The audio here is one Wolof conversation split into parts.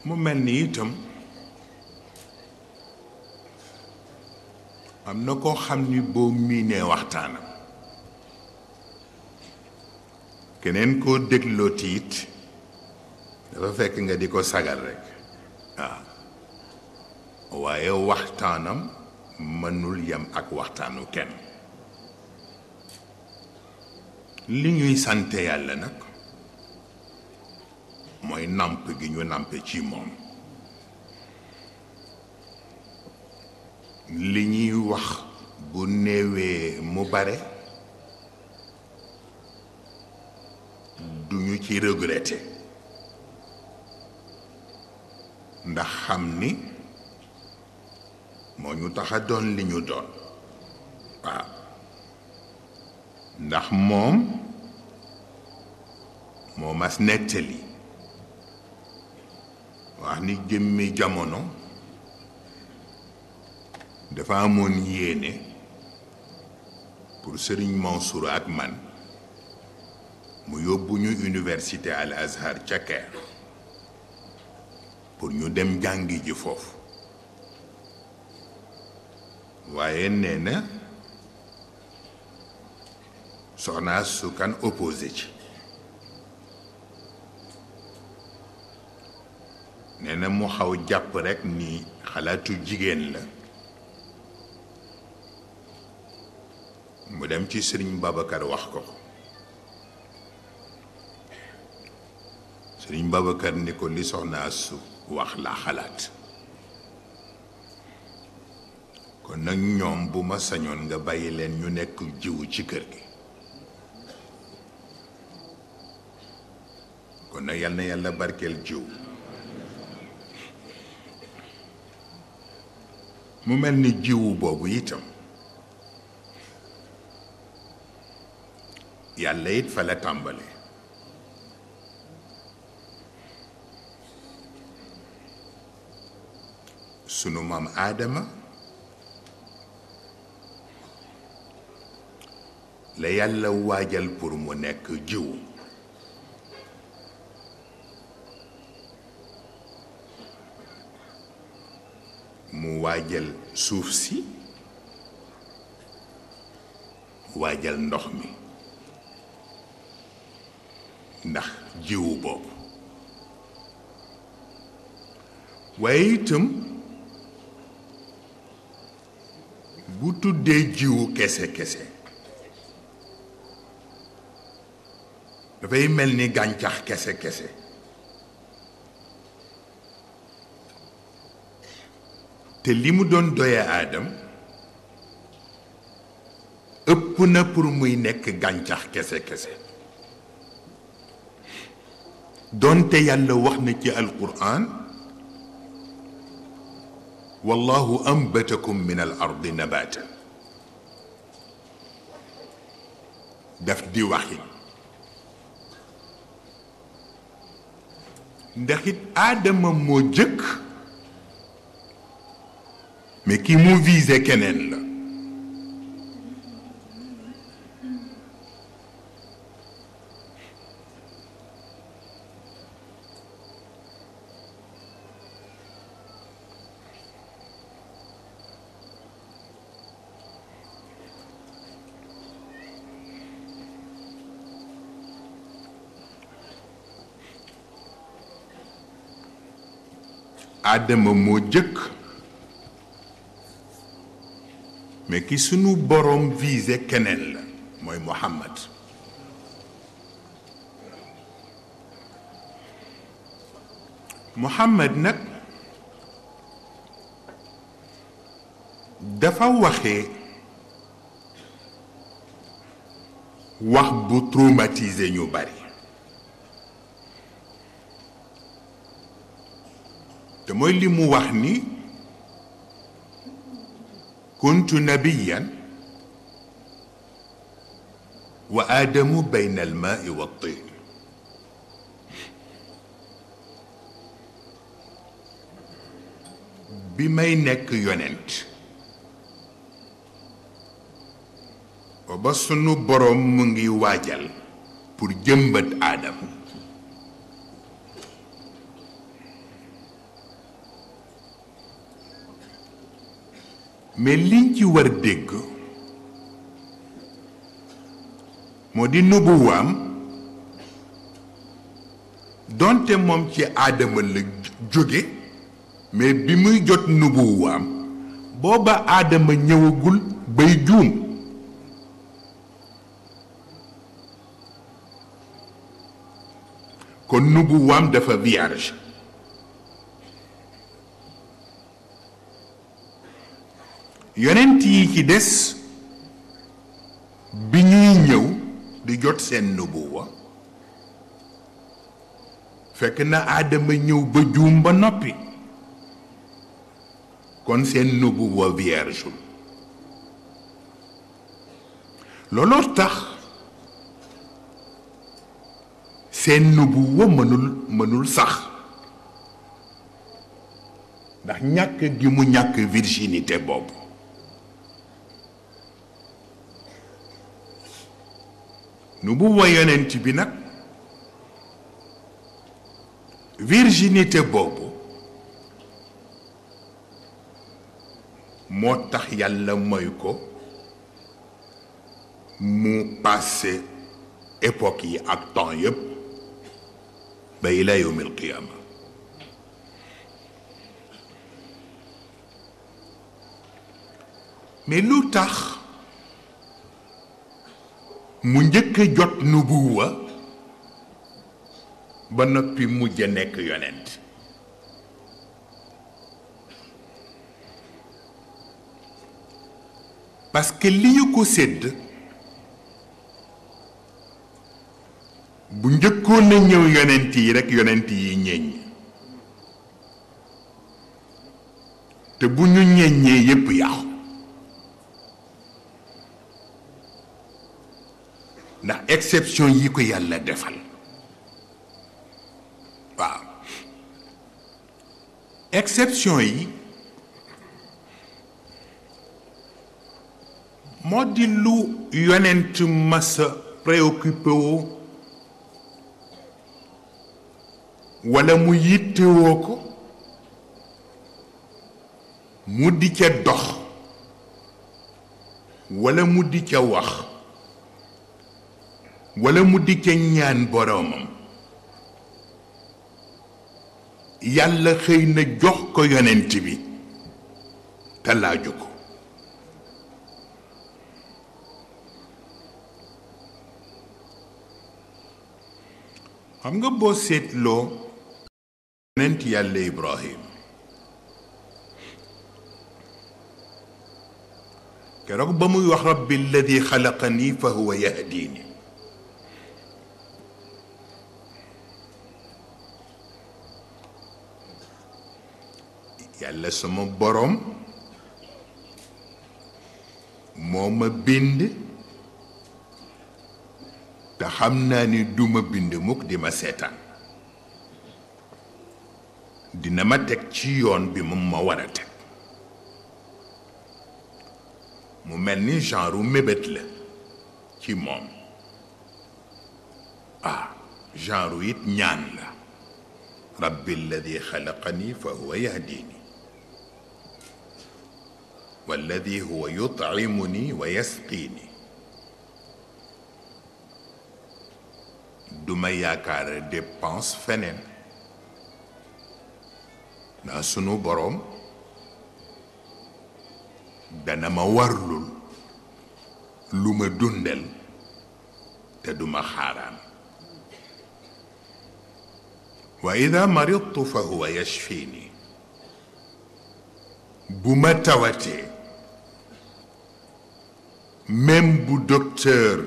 mu mel ni itam am na koo xam ni boo miinee waxtaanam keneen koo dégloo tiit dafa fekk nga di ko sagal rekk waaw waaye waxtaanam mënul yem ak waxtaanu kenn li ñuy sante yàlla nag mooy nàmp gi ñu nàmpe ci moom li ñuy wax bu néewee mu bare duñu ci regretter ndax xam ni moo ñu tax a doon li ñu doon waaw ndax moom moo mas nettali wax ni jëmmi jamono dafa amoon yéene pour Sëriñ Mansour ak man mu yóbbu ñu université Al Azhar ca Caire pour ñu dem jàngi ji foofu waaye nee na soxna su kan opposé ci nee na mu xaw jàpp rekk ni xalaatu jigéen la mu dem ci Sëriñ Babacar wax ko Sëriñ Babacar ni ko li soxna su wax la xalaat kon nag ñoom bu ma sañoon nga bàyyi leen ñu nekk jiwu ci kër gi kon nag yal na yàlla barkeel jiw mu mel ni jiwu boobu itam yàlla it fa la tàmbale sunu maam Aadama la yàlla waajal pour mu nekk jiwu mu waajal suuf si waajal ndox mi ndax jiwu boobu waaye itam bu tuddee jiwu kese kese dafay mel ni gàncax kese kese te li mu doon doye aadam ëpp na pour muy nekk gàncax kese kese doonte yàlla wax na ci alquran wallahu ambatakum min al ardi nabata daf di waxi ndax it aadama moo jëkk mais ki mu visé keneen la Adama moo jëkk mais ki sunu borom visé keneen la mooy Muhammad Muhammad nag dafa waxee wax bu traumatisé ñu bari te mooy li mu wax ni kuntu nabiyan wa aadamu bayna almaai wa tin bi may nekk yonent ba sunu boroom mu ngi waajal pour jëmbat aadam mais liñ ci war dégg moo di nubuwaam donte moom ci aadama la jóge mais bi muy jot nubuwaam booba aadama ñëwagul bay juum kon nubuwaam dafa vierge yonent yi ci des bi ñuy ñëw di jot seen nubuwa fekk na aadama ñëw ba juum ba noppi kon seen nubuwa vierge looloo tax seen nubuwa mënul sax ndax ñàkk gi mu ñàkk virginité boobu nubuwa yonent bi nag virginité boobu moo tax yàlla mooy ko mu passé époque yi ak temps yépp ba ila yawmil qiyaama mais lu tax mu njëkk a jot nubuwa ba noppi mujj a nekk yonent parce que li ñu ko sédd bu njëkkoon a ñëw yonent yi rekk yonent yi ñeeñ te bu ñu ñeeñee yépp yàqu ndax exception yi ko yàlla defal waaw exception yi moo di lu yonent masa préoccupé woo walla mu yittewoo ko mu di ca dox walla mu di ca wax walla mu di ca ñaan boroomam yàlla xëy na jox ko yonent bi te laaju ko xam nga boo seetloo yonent yàlla Ibrahim keroog ba muy wax rabbi alladi xalaqani fa huwa yahdini yàlla sama boroom moo ma bind te xam naa ni duma bind mukk di ma seetaan dina ma teg ci yoon bi moom ma war a teg mu mel ni genre mébét la ci moom genre it ñaan la rabbi alladi xalaqani fa huwa yahdini walladi huwa yut'imuni wa yasqini duma yaakaar dépense feneen ndax sunu boroom dana ma warlul lu ma dundal te duma xaaraan wa ida maridtu fa huwa yashfini bu ma tawatee même bu docteur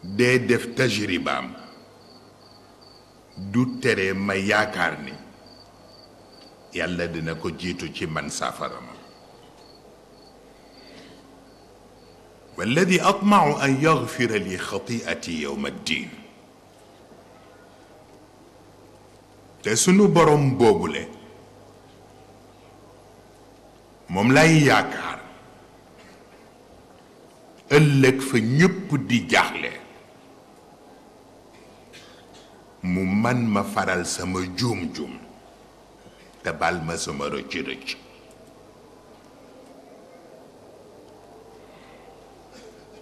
dee def tajribaam du tere ma yaakaar ni yàlla dina ko jiitu ci man saafarama walladi atmau an yagfira li xatiati yowma ddin te sunu borom boobule moom lay yaakaar ëllëg fa ñépp di jaaxle mu man ma faral sama juum-juum te bal ma sama rëcc-rëcc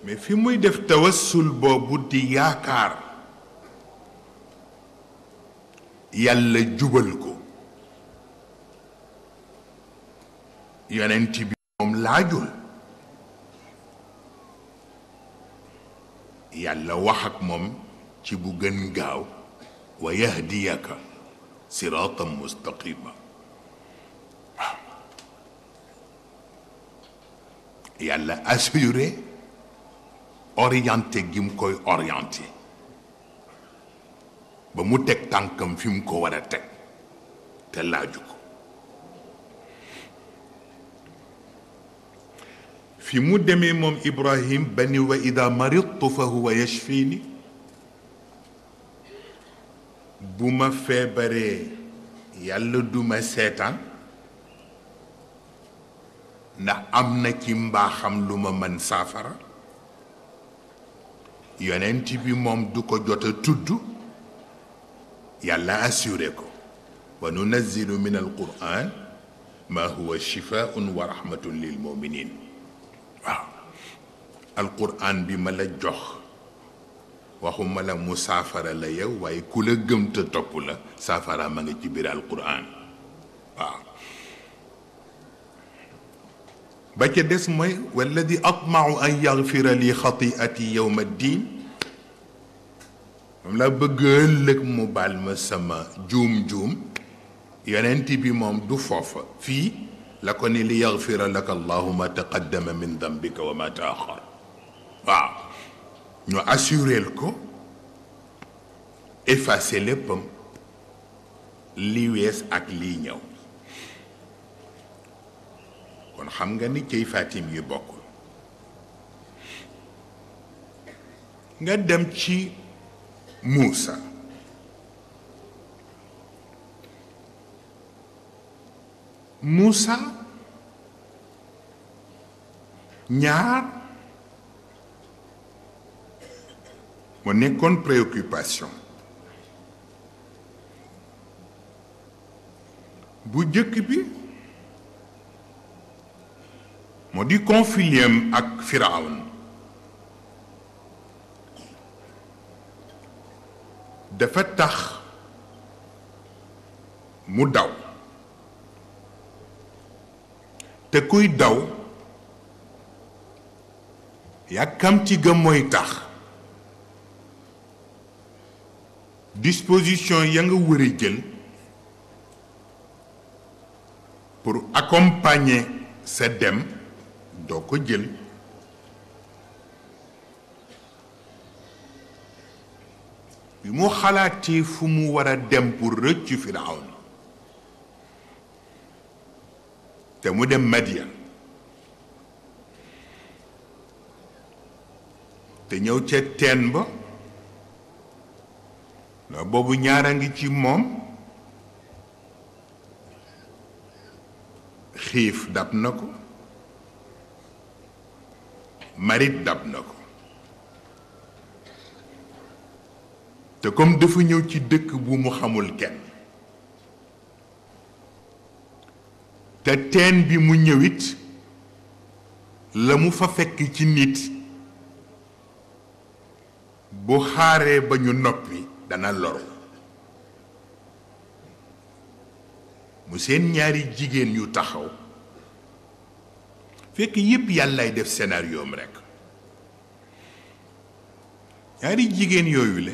mais fi muy def tawassul boobu di yaakaar yàlla jubal ko yonent bi moom laajul yàlla wax ak moom ci bu gën gaaw wa yahdiyaka siratan mustaqima waaw yàlla assuré orienté gi mu koy orienté ba mu teg tànkam fi mu ko war a teg te laaju ko fi mu demee moom Ibrahim ba ni wa ida maridtu fa huwa yashfini bu ma feebaree yàlla du ma seetaan ndax am na ci mbaaxam lu ma mën saafara yonent bi moom du ko jot a tudd yàlla assuré ko wa nunazzilu min alquran ma huwa shifaun wa rahmatun lil muminin waaw alquran bi ma la jox waxuma la mu saafara la yow waaye ku la gëm te topp la saafara ma nga ci biir alquran waaw ba ca des mooy walladi atmau an yaxfira li xatiati yowma ddin moom laa bëgg ëllëg mu baal ma sama juum-juum yonent bi moom du foofa fii la ko ni li yaxfira laka allahu ma taqaddama min dambika wa ma taaxar waaw ñu assureel ko effacer léppam li wees ak lii ñëw kon xam nga ni cey Fatim yi bokkul nga dem ci Muusa Muusa ñaar moo nekkoon préoccupation bu jëkk bi moo di confiliem ak Firawn dafa tax mu daw te kuy daw yàkkamti ga mooy tax disposition ya nga war a jël pour accompagner sa dem doo ko jël bi mu xalaatee fu mu war a dem pour rëcc Firawna te mu dem Madian te ñëw ca teen ba la boobu ñaara ngi ci moom xiif dab na ko marit dab na ko te comme dafa ñëw ci dëkk bu mu xamul kenn te teen bi mu ñëwit la mu fa fekk ci nit bu xaaree ba ñu noppi dana loru mu seen ñaari jigéen yu taxaw fekk yépp yàllaay def scénario rekk ñaari jigéen yooyu le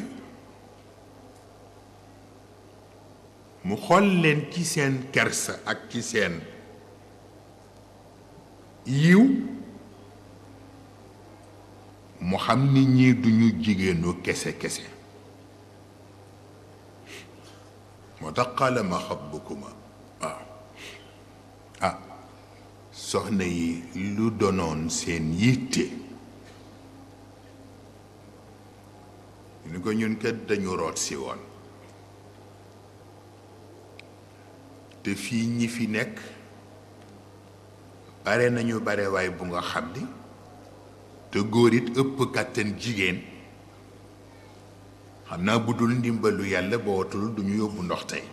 mu xool leen ci seen kersa ak ci seen yiw mu xam ni ñii duñu jigéenu kese kese moo tax qaala ma xabbukuma waaw ah soxna yi lu doonoon seen yitte ñu ko ñun kat dañu root si woon te fii ñi fi nekk bare nañu bare waay bu nga xam ni te góor it ëpp kàttan jigéen xam naa bu dul ndimbalu yàlla ba watul duñu yóbbu ndox tey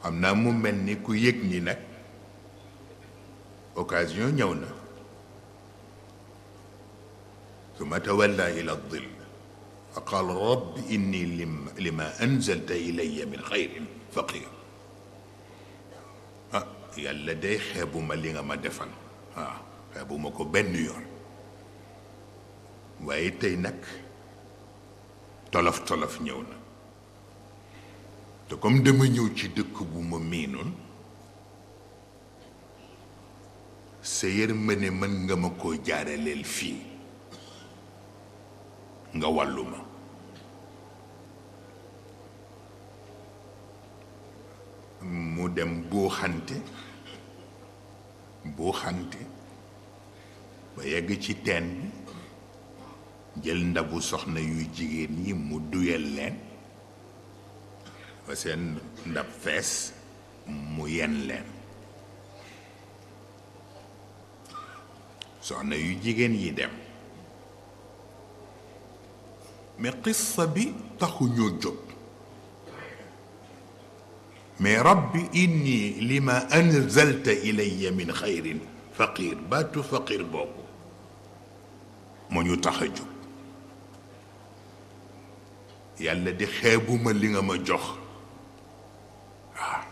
xam naa mu mel ni ku yëg ni nag occasion ñëw na ثم تولى إلى الظل فقال رب إني لما أنزلت إلي من خير فقير yàlla day xeebuma li nga ma defal waaw xeebuma ko benn yoon waaye tey nag tolof tolof ñëw na te comme dama ñëw ci dëkk bu ma miinoon sa yërmande mën nga ma koo jaaraleel fii nga wàllu ma mu dem buuxante ba yegg ci teen bi jël ndabu soxna yu jigéen yi mu duyal leen ba seen ndab fees mu yen leen soxna yu jigéen yi dem mais qissa bi taxu ñoo jóg mais rabbi inni lima anzalta ilayya min xayrin faqir baatu faqir boobu moo ñu tax a jóg yàlla di xeebuma li nga ma jox waaw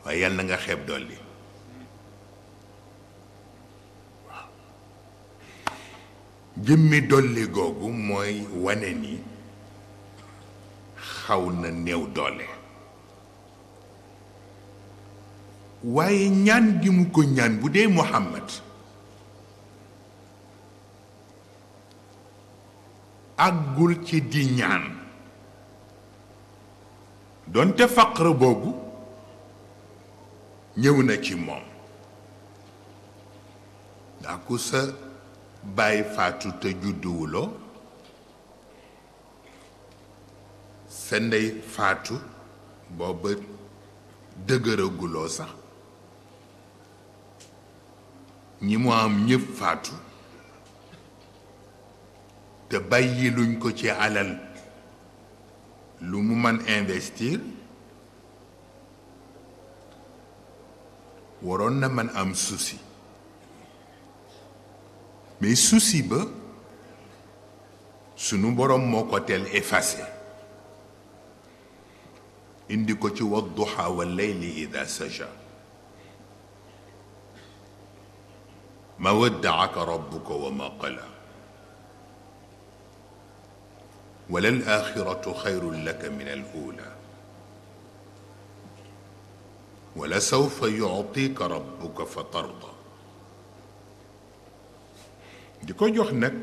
waaye yàlla na nga xeeb dolli waaw jëmmi dolli googu mooy wane ni xaw na néew doole waaye ñaan gi mu ko ñaan bu dee Muhammad àggul ci di ñaan doonte faqr boobu ñëw na ci moom ndax ku sa bàyyi faatu te judduwuloo sa ndey faatu booba dëgëraguloo sax ñi mu am ñëpp faatu te bàyyi luñ ko ci alal lu mu mën investir waroon na mën am souci mais souci ba sunu boroom moo ko teel effacé indi ko ci wadduha wal layli ida saja ma waddaaka rabbuka wa ma qala wala al axiratu xayrun laka min al ula wala sawfa yutika rabbuka fa tarda di ko jox nag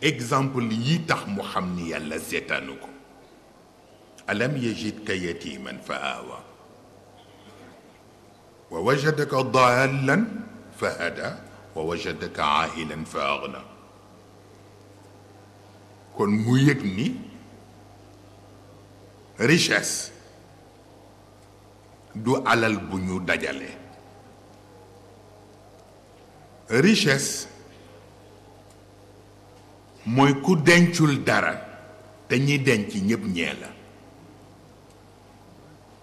exemple yi tax mu xam ni yàlla seetaanu ko alam yajidka yatiman fa aawa wa wajadaka daalan fa hada wa wajadaka ailan fa agna kon mu yëg ni richesse du alal bu ñu dajale richesse mooy ku dencul dara te ñi denc ñépp ñee la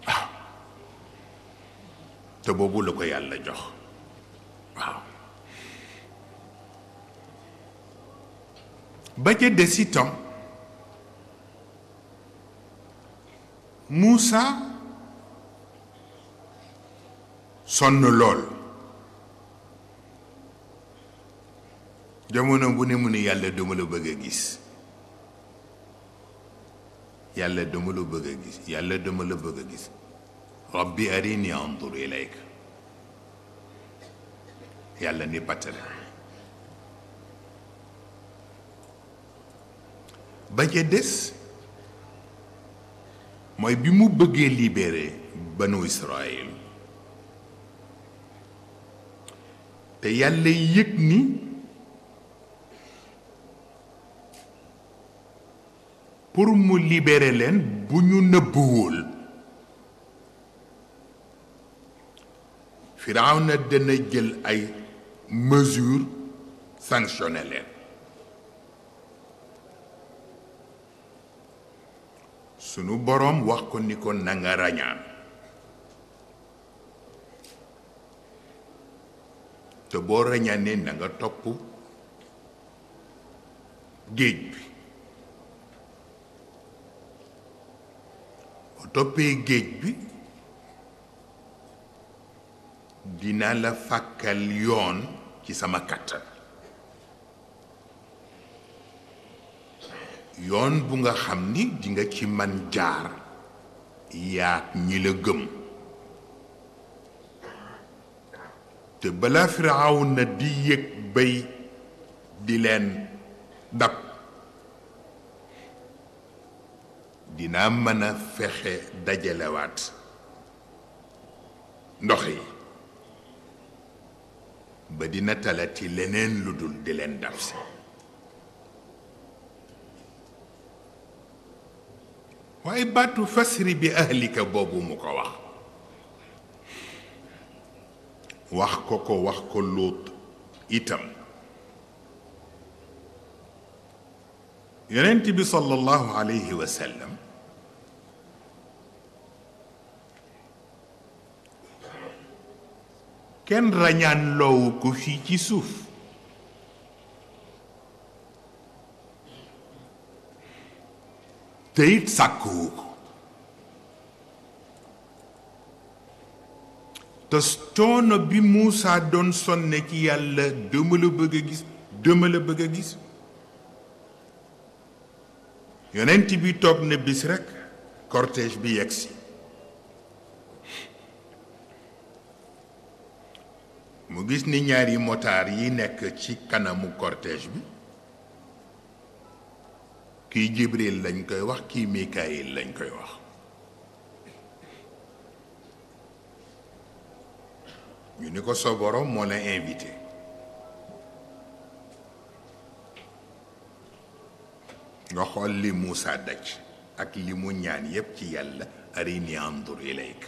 waaw te boobu la ko yàlla jox waaw ba ca des itam Muusa sonn lool jamono bu ne mu ne yàlla dama la bëgg a gis yàlla dama la bëgg a gis yàlla dama la bëgg a gis rabbi arini andur ilayka yàlla ni pattale ba ca des mooy bi mu bëggee libérer banu Israël te yàlla yëg ni pour mu libérer leen bu ñu nëbbuwul Firawna dana jël ay mesures sanctionné leen sunu boroom wax ko ni ko nanga rañaan te boo rañaanee na nga topp géej bi boo toppee géej bi dina la fàkkal yoon ci sama kàttan yoon bu nga xam ni di nga ci man jaar yaak ñi la gëm te balaa Firawna di yëg bay di leen dab dina mën a fexe dajalewaat ndox yi ba dina talati leneen lu dul di leen dab si waaye baatu fasri bi ahlika boobu mu ko wax ko Luut itam yonent bi sallallahu alayhi wa sallam kenn rañaan loowu ko fii ci suuf te it sàkkuwu ko te coono bi Muusaa doon sonne ci yàlla dama la bëgg a gis yonent bi toog na bis rekk cortège bi yegsi mu gis ni ñaari motaar yi nekk ci kanamu cortège bi kii Jibril lañ koy wax kii Mikaayil lañ koy wax ñu ni ko sa borom moo la invité nga xool li Muusaa daj ak li mu ñaan yépp ci yàlla arini andur ilayk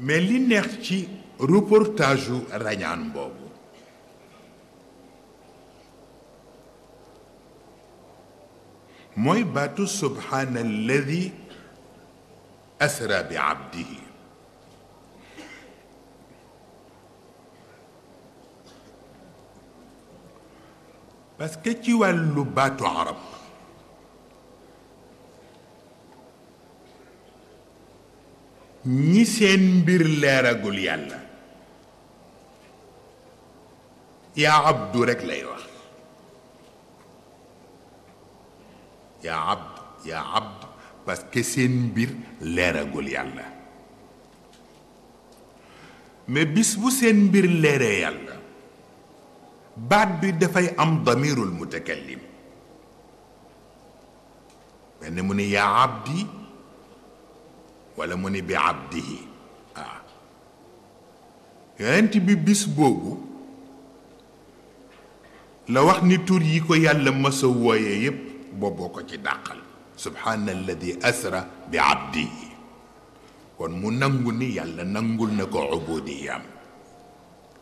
mais li neex ci reportage u rañaan boobu mooy baatu subhaana alladi asra bi abdihi parce que ci wàllu baatu arab ñi seen mbir leeragul yàlla yaa abdu rekk lay wax yaa abd parce que seen mbir leeragul yàlla mais bis bu seen mbir leeree yàlla baat bi dafay am damirul mutakallim benn mu ni yaa abdi wala mu ni bi abdihi yonent bi bis boobu la wax ni tur yi ko yàlla mësa wooye yépp booboo ko ci dàqal subhaana alladi asra bi abdihi kon mu nangu ni yàlla nangul na ko ubudiyaam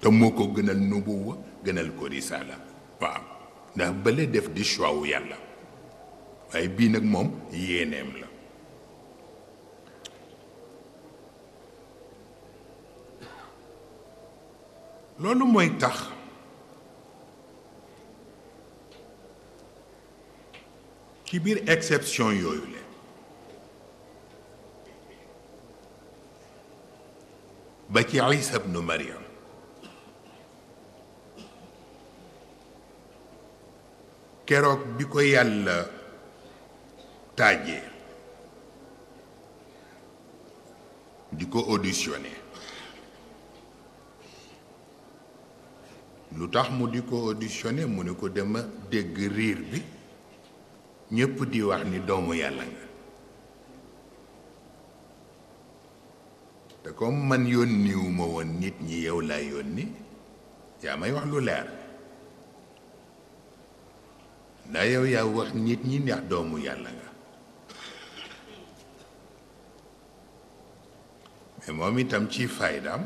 te moo ko gënal nubuwa gënal ko risaala waaw ndax bële def di choix wu yàlla waaye bii nag moom yéeneem la loolu mooy tax ci biir exception yooyu la ba ci Isa ibnu Maryam keroog bi ko yàlla taajee di ko auditionné lu tax mu di ko auditionné mu ne ko dama dégg riir bi ñépp di wax ni doomu yàlla nga te comme man yónniwuma woon nit ñi yow laa yónni yaa may wax lu leer ndax yow yaa wax nit ñi ndax doomu yàlla nga mais moom itam ci faydaam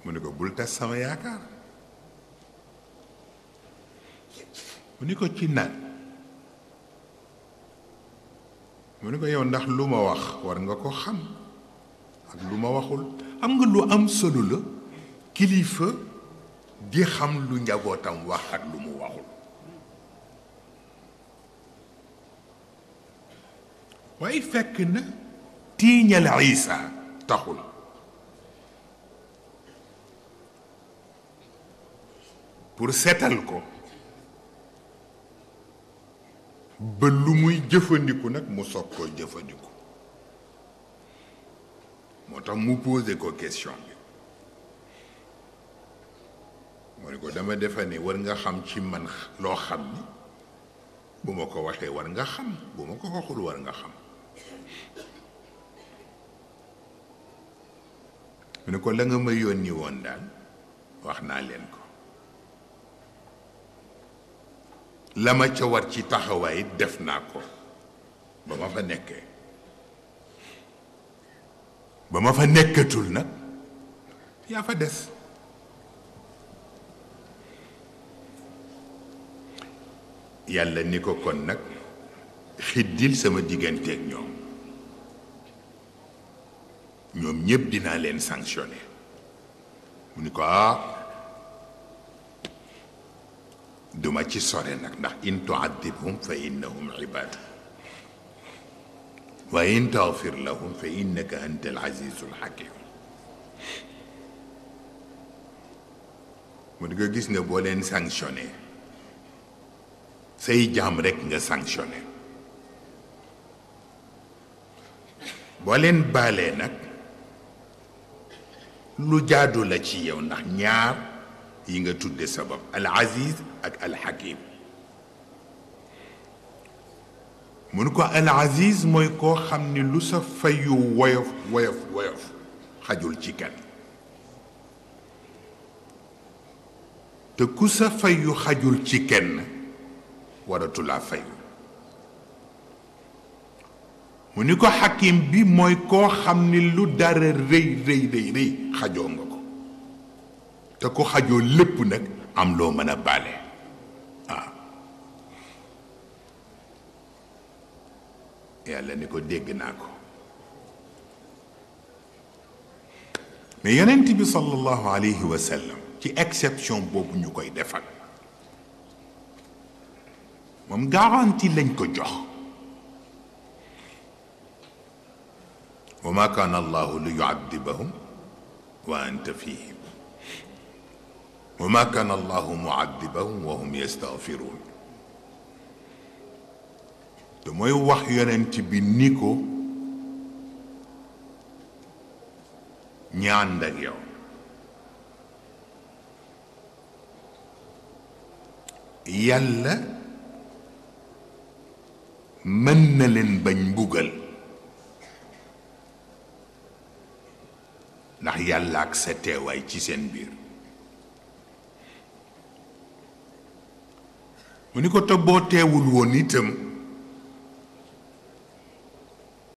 mu ne ko bul tas sama yaakaar mu ni ko ci naan mu ne ko yow ndax lu ma wax war nga ko xam ak lu ma waxul. xam nga lu am solo la kilifa di xam lu njabootam wax ak lu mu waxul. waaye fekk na tiiñal Isa taxul. pour seetal ko ba lu muy jëfandiku nag mu soog koo jëfandiku moo tax mu posé ko question bi moo ne ko dama defe ne war nga xam ci man loo xam ni bu ma ko waxee war nga xam bu ma ko waxul war nga xam. mu ne ko la nga ma yónni woon daal wax naa leen ko. la ma ca war ci taxawaay def naa ko ba ma fa nekkee ba ma fa nekkatul nag yaa fa des. yàlla ni ko kon nag xiddil sama digganteeg ñoom ñépp dinaa leen sanctionné. mu ni ko duma ci sore nag ndax in tuaddibhum fa innahum ibaad wa in taghfir lahum fa innaka anta al azizul hakim. mu di nga gis nga boo leen sanctionné say jaam rekk nga sanctionné. boo leen baalee nag lu jaadu la ci yow ndax ñaar yi nga tudde sabab al aziz ak al hakim. mu ne ko al aziz mooy koo xam ni lu sa fayu woyof woyof woyof xajul ci kenn te ku sa fayu xajul ci kenn waratulaa fayu. mu ni ko hakim bi mooy koo xam ni lu dara rëy rëy rëy rëy xajoo nga ko te ko xajoo lépp nag am loo mën a baale. yàlla ni ko dégg naa ko. mais yonent bi sallallahu alayhi wa sallam ci exception boobu ñu koy defal moom garantie lañ ko jox. wa ma kaana allahu li yuaddibahum wa anta fihim wa ma kaana allahu muaddibahum wa hum yastaghfiruun. te mooy wax yonent bi ni ko ñaan ak yow yàlla mën na leen bañ mbugal ndax yàlla ak sa teewaay ci seen biir. mu ni ko te boo teewul woon itam